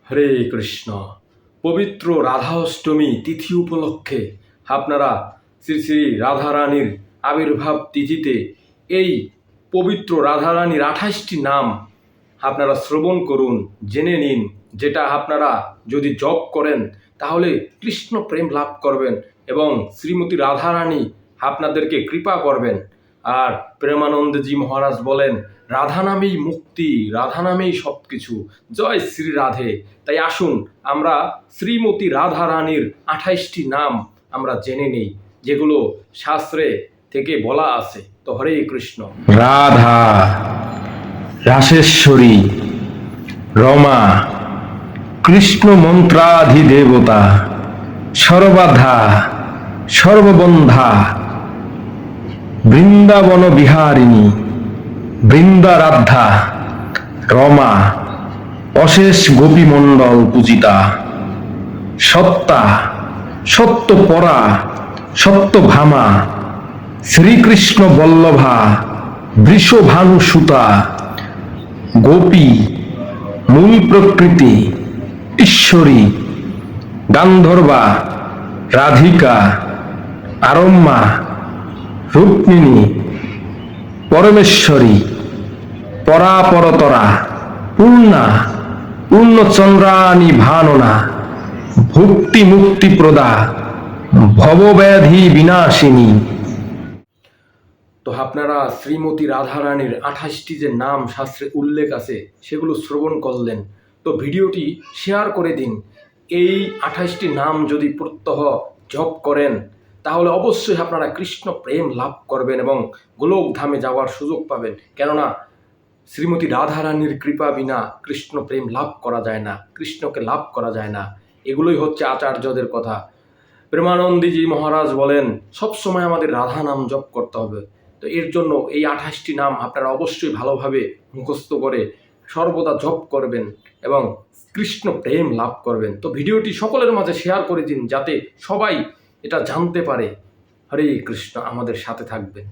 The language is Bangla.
হরে কৃষ্ণ। পবিত্র রাধা অষ্টমী তিথি উপলক্ষে আপনারা শ্রী শ্রী রাধারানীর আবির্ভাব তিথিতে এই পবিত্র রাধারানীর 28টি নাম আপনারা শ্রবণ করুন, জেনে নিন, যেটা আপনারা যদি জপ করেন তাহলে কৃষ্ণ প্রেম লাভ করবেন এবং শ্রীমতী রাধারানী আপনাদেরকে কৃপা করবেন। আর প্রেমানন্দজি মহারাজ বলেন, রাধা নামেই মুক্তি, রাধা নামেই সব কিছু, জয় শ্রী রাধে। তাই আসুন আমরা শ্রীমতী রাধা রানীর 28টি নাম আমরা জেনে নিই, যেগুলো শাস্ত্রে থেকে বলা আছে। তো হরে কৃষ্ণ। রাধা, রাসেশ্বরী, রমা, কৃষ্ণ মন্ত্রাধিদেবতা, সর্বাধা, সর্ববন্ধা, বৃন্দাবন বিহারিণী, বৃন্দারাধ্যা, রমা, অশেষ গোপীমণ্ডল পূজিতা, সত্তা, সত্যপরা, সত্যভামা, শ্রীকৃষ্ণ বল্লভা, বৃষভানুসুতা, গোপী, মূল প্রকৃতি, ঈশ্বরী, গান্ধর্বা, রাধিকা, আরম্মা, রুক্মিণী, পরমেশ্বরী, পরাপরতরা, পূর্ণা, পূর্ণচন্দ্রাণী ভাননা, ভক্তি মুক্তিপ্রদা, ভবব্যাধি বিনাশিনী। তো আপনারা শ্রীমতী রাধারানীর 28টি যে নাম শাস্ত্রে উল্লেখ আছে সেগুলো শ্রবণ করলেন। তো ভিডিওটি শেয়ার করে দিন। এই 28টি নাম যদি প্রত্যহ জপ করেন তাহলে অবশ্যই আপনারা কৃষ্ণ প্রেম লাভ করবেন এবং গোলকধামে যাওয়ার সুযোগ পাবেন। কেননা শ্রীমতী রাধারানীর কৃপা বিনা কৃষ্ণ প্রেম লাভ করা যায় না, কৃষ্ণকে লাভ করা যায় না। এগুলোই হচ্ছে আচার্যদের কথা। প্রেমানন্দজি মহারাজ বলেন, সবসময় আমাদের রাধা নাম জপ করতে হবে। তো এর জন্য এই 28টি নাম আপনারা অবশ্যই ভালোভাবে মুখস্থ করে সর্বদা জপ করবেন এবং কৃষ্ণ প্রেম লাভ করবেন। তো ভিডিওটি সকলের মাঝে শেয়ার করে দিন, যাতে সবাই এটা জানতে পারে। হরে কৃষ্ণ, আমাদের সাথে থাকবেন।